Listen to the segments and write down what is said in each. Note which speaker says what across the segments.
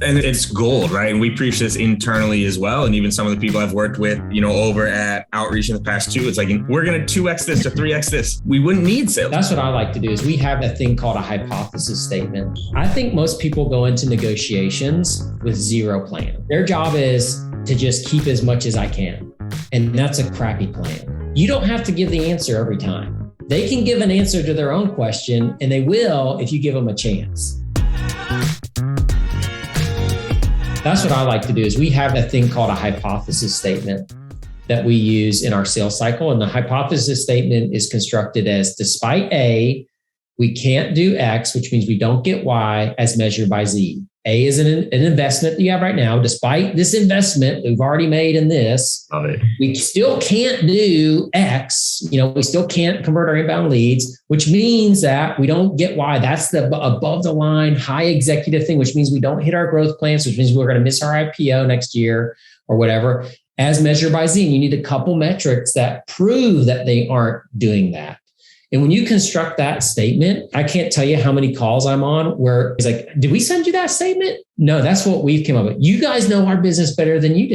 Speaker 1: And it's gold, right? And we preach this internally as well. And even some of the people I've worked with, over at Outreach in the past too, it's like, we're going to 2X this or 3X this. We wouldn't need sales.
Speaker 2: That's what I like to do is we have a thing called a hypothesis statement. I think most people go into negotiations with zero plan. Their job is to just keep as much as I can. And that's a crappy plan. You don't have to give the answer every time. They can give an answer to their own question, and they will if you give them a chance. That's what I like to do is we have a thing called a hypothesis statement that we use in our sales cycle. And the hypothesis statement is constructed as despite A, we can't do X, which means we don't get Y as measured by Z. A is an investment that you have right now. Despite this investment we've already made in this, we still can't do X. We still can't convert our inbound leads, which means that we don't get Y. That's the above the line high executive thing, which means we don't hit our growth plans, which means we're going to miss our IPO next year or whatever, as measured by Z. And you need a couple metrics that prove that they aren't doing that. And when you construct that statement, I can't tell you how many calls I'm on where it's like, did we send you that statement? No, that's what we've come up with. You guys know our business better than we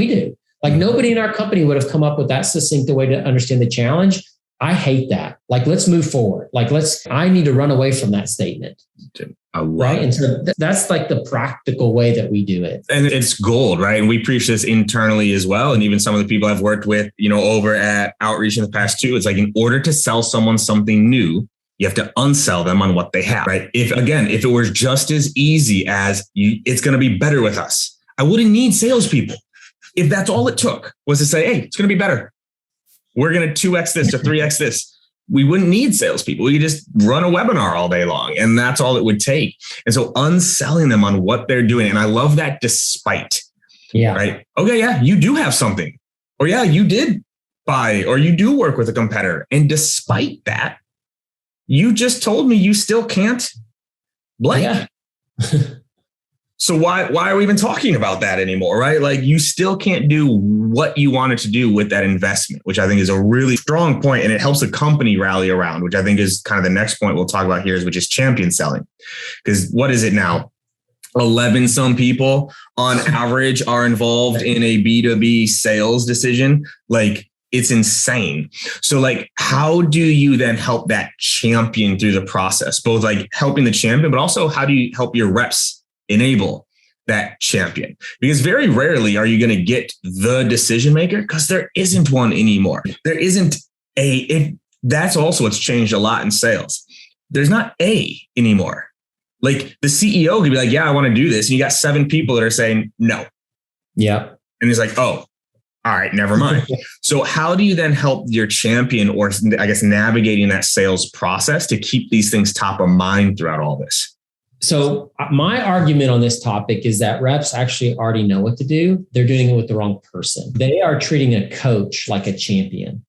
Speaker 2: do. Like nobody in our company would have come up with that succinct way to understand the challenge. I hate that. Like, let's move forward. I need to run away from that statement. Right. And so that's like the practical way that we do it.
Speaker 1: And it's gold, right? And we preach this internally as well. And even some of the people I've worked with, over at Outreach in the past too, it's like in order to sell someone something new, you have to unsell them on what they have, right? If it was just as easy as it's going to be better with us, I wouldn't need salespeople. If that's all it took was to say, hey, it's going to be better. We're going to 2X this or 3X this. We wouldn't need salespeople. We could just run a webinar all day long, and that's all it would take. And so unselling them on what they're doing. And I love that despite, right? Okay, yeah, you do have something. Or yeah, you did buy, or you do work with a competitor. And despite that, you just told me you still can't blank.
Speaker 2: Yeah.
Speaker 1: So why are we even talking about that anymore, right? Like you still can't do what you wanted to do with that investment, which I think is a really strong point, and it helps a company rally around, which I think is kind of the next point we'll talk about here, which is champion selling. Because what is it now? 11 some people on average are involved in a B2B sales decision. Like it's insane. So like, how do you then help that champion through the process? Both like helping the champion, but also how do you help your reps enable that champion? Because very rarely are you going to get the decision maker, because there isn't one anymore. There isn't that's also what's changed a lot in sales. There's not a anymore. Like the CEO could be like, yeah, I want to do this. And you got 7 people that are saying no.
Speaker 2: Yeah.
Speaker 1: And he's like, oh, all right, never mind. So how do you then help your champion, or I guess navigating that sales process to keep these things top of mind throughout all this?
Speaker 2: So my argument on this topic is that reps actually already know what to do. They're doing it with the wrong person. They are treating a coach like a champion.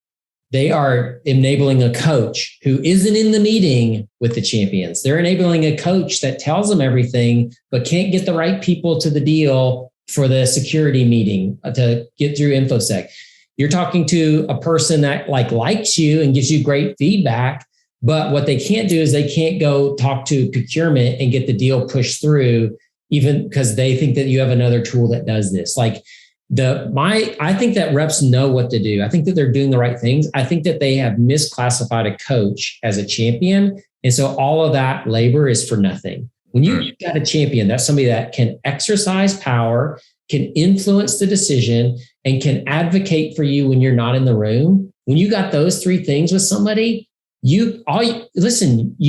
Speaker 2: They are enabling a coach who isn't in the meeting with the champions. They're enabling a coach that tells them everything, but can't get the right people to the deal for the security meeting to get through InfoSec. You're talking to a person that likes you and gives you great feedback. But what they can't do is they can't go talk to procurement and get the deal pushed through, even because they think that you have another tool that does this. I think that reps know what to do. I think that they're doing the right things. I think that they have misclassified a coach as a champion. And so all of that labor is for nothing. When you've got a champion, that's somebody that can exercise power, can influence the decision, and can advocate for you when you're not in the room. When you got those 3 things with somebody, you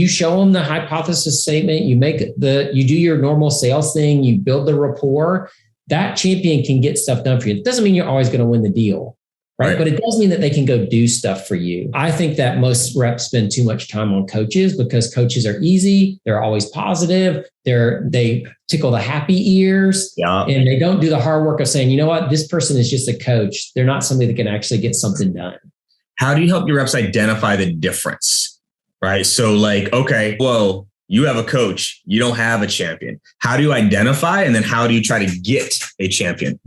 Speaker 2: show them the hypothesis statement, you do your normal sales thing, you build the rapport. That champion can get stuff done for you. It doesn't mean you're always going to win the deal, right? But it does mean that they can go do stuff for you. I think that most reps spend too much time on coaches because coaches are easy. They're always positive. They tickle the happy ears, and they don't do the hard work of saying, you know what, this person is just a coach. They're not somebody that can actually get something done.
Speaker 1: How do you help your reps identify the difference, right? So like, okay, whoa, you have a coach, you don't have a champion. How do you identify? And then how do you try to get a champion?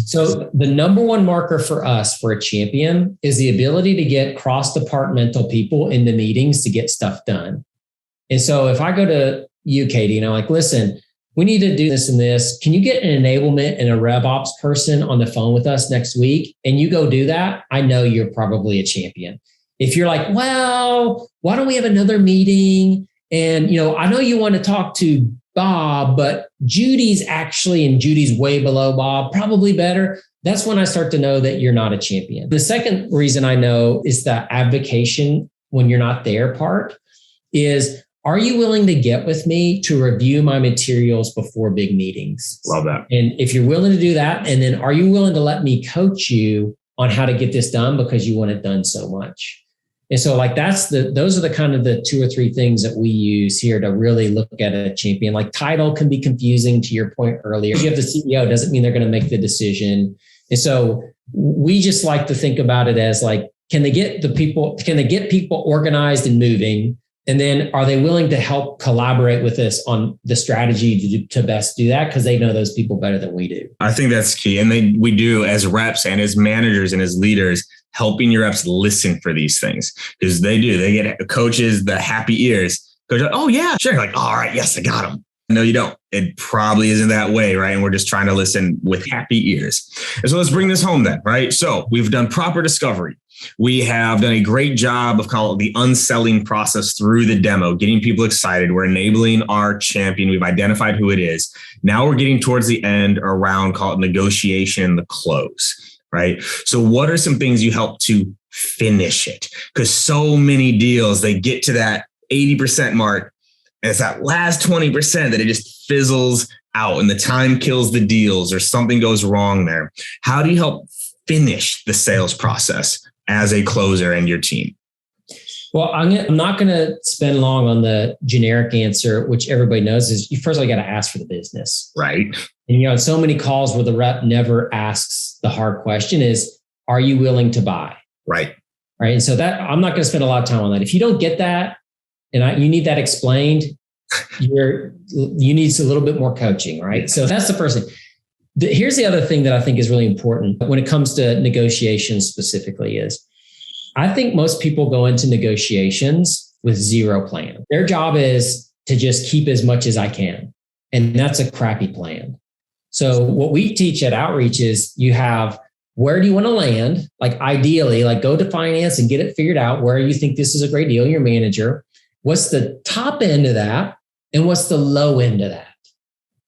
Speaker 2: So the number one marker for us for a champion is the ability to get cross-departmental people in the meetings to get stuff done. And so if I go to you, Katie, and I'm like, listen, we need to do this and this. Can you get an enablement and a rev ops person on the phone with us next week? And you go do that. I know you're probably a champion. If you're like, well, why don't we have another meeting? And, I know you want to talk to Bob, but Judy's way below Bob, probably better. That's when I start to know that you're not a champion. The second reason I know is the abdication when you're not there part is, are you willing to get with me to review my materials before big meetings?
Speaker 1: Love that.
Speaker 2: And if you're willing to do that, and then are you willing to let me coach you on how to get this done because you want it done so much? And so those are the kind of the 2 or 3 things that we use here to really look at a champion. Like title can be confusing to your point earlier. If you have the CEO, doesn't mean they're going to make the decision. And so we just like to think about it as like, can they get people organized and moving? And then are they willing to help collaborate with us on the strategy to best do that? Because they know those people better than we do.
Speaker 1: I think that's key. And we do as reps and as managers and as leaders, helping your reps listen for these things, because they get coaches, the happy ears. Coach, oh yeah, sure. Like, all right, yes, I got them. No, you don't. It probably isn't that way, right? And we're just trying to listen with happy ears. And so let's bring this home then, right? So we've done proper discovery. We have done a great job of call it the unselling process through the demo, getting people excited. We're enabling our champion. We've identified who it is. Now we're getting towards the end around call it negotiation and the close, right? So what are some things you help to finish it? Because so many deals, they get to that 80% mark, and it's that last 20% that it just fizzles out and the time kills the deals or something goes wrong there. How do you help finish the sales process as a closer and your team?
Speaker 2: Well, I'm not going to spend long on the generic answer, which everybody knows is you first all got to ask for the business.
Speaker 1: Right.
Speaker 2: And so many calls where the rep never asks the hard question is, are you willing to buy?
Speaker 1: Right.
Speaker 2: Right. And so that I'm not going to spend a lot of time on that. If you don't get that and you need that explained, you need a little bit more coaching. Right. So that's the first thing. Here's the other thing that I think is really important when it comes to negotiations specifically is I think most people go into negotiations with zero plan. Their job is to just keep as much as I can. And that's a crappy plan. So what we teach at Outreach is you have, where do you want to land? Like ideally, like go to finance and get it figured out where you think this is a great deal, your manager. What's the top end of that? And what's the low end of that?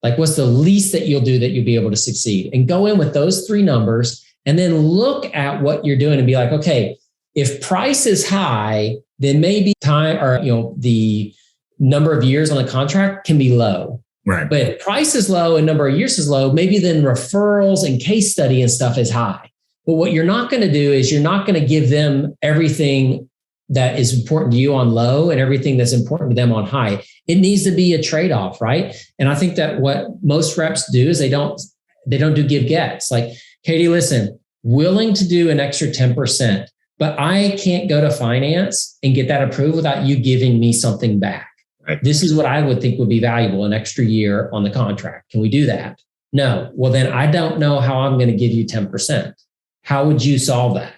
Speaker 2: Like what's the least that you'll do that you'll be able to succeed? And go in with those 3 numbers and then look at what you're doing and be like, okay, if price is high, then maybe time or, the number of years on the contract can be low.
Speaker 1: Right.
Speaker 2: But if price is low and number of years is low, maybe then referrals and case study and stuff is high. But what you're not going to do is you're not going to give them everything that is important to you on low and everything that's important to them on high. It needs to be a trade-off, right? And I think that what most reps do is they don't do give gets. Like, Katie, listen, willing to do an extra 10%, but I can't go to finance and get that approved without you giving me something back. Right. This is what I would think would be valuable, an extra year on the contract. Can we do that? No. Well, then I don't know how I'm going to give you 10%. How would you solve that?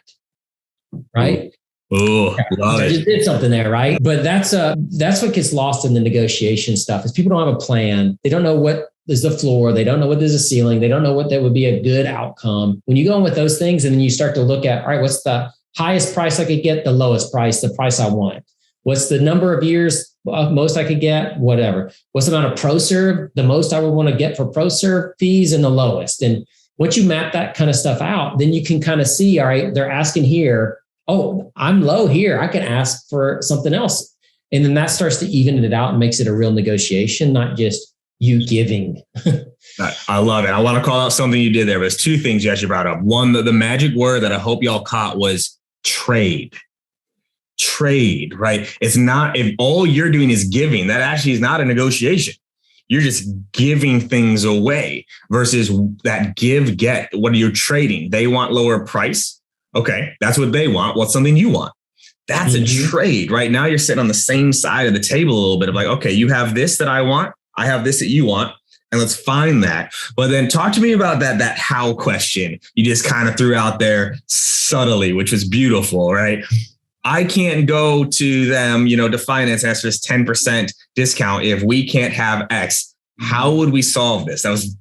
Speaker 2: Right?
Speaker 1: Oh, love it.
Speaker 2: I just did something there, right? But that's what gets lost in the negotiation stuff is people don't have a plan. They don't know what is the floor. They don't know what is a ceiling. They don't know what that would be a good outcome. When you go in with those things and then you start to look at, all right, what's the highest price I could get, the lowest price, the price I want? What's the number of years most I could get? Whatever. What's the amount of ProServe? The most I would want to get for ProServe fees and the lowest. And once you map that kind of stuff out, then you can kind of see, all right, they're asking here, oh, I'm low here. I can ask for something else. And then that starts to even it out and makes it a real negotiation, not just you giving.
Speaker 1: I love it. I want to call out something you did there. There's 2 things you actually brought up. One, the magic word that I hope y'all caught was trade. Trade, right? It's not, if all you're doing is giving, that actually is not a negotiation. You're just giving things away versus that give get. What are you trading? They want lower price. Okay, that's what they want. What's something you want? That's a trade. Right now you're sitting on the same side of the table a little bit of like, okay, you have this that I want. I have this that you want. And let's find that. But then talk to me about that how question you just kind of threw out there subtly, which was beautiful, right? I can't go to them, to finance and ask for this 10% discount if we can't have X. How would we solve this? That was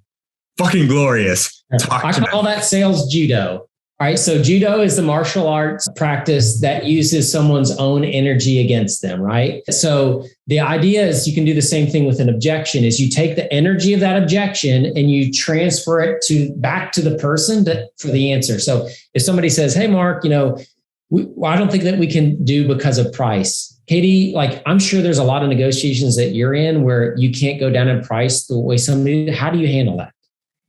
Speaker 1: fucking glorious.
Speaker 2: I call that sales judo. All right. So judo is the martial arts practice that uses someone's own energy against them. Right. So the idea is you can do the same thing with an objection is you take the energy of that objection and you transfer it back to the person for the answer. So if somebody says, hey, Mark, I don't think that we can do because of price. Katie, like I'm sure there's a lot of negotiations that you're in where you can't go down in price the way somebody, how do you handle that?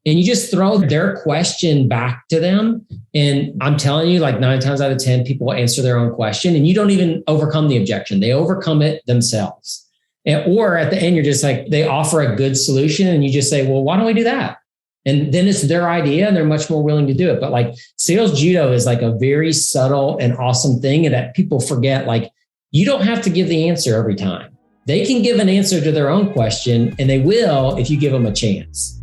Speaker 2: And you just throw their question back to them. And I'm telling you, like 9 times out of 10, people will answer their own question and you don't even overcome the objection. They overcome it themselves. Or at the end, you're just like, they offer a good solution and you just say, well, why don't we do that? And then it's their idea and they're much more willing to do it. But like sales judo is like a very subtle and awesome thing and that people forget, like you don't have to give the answer every time. They can give an answer to their own question and they will if you give them a chance.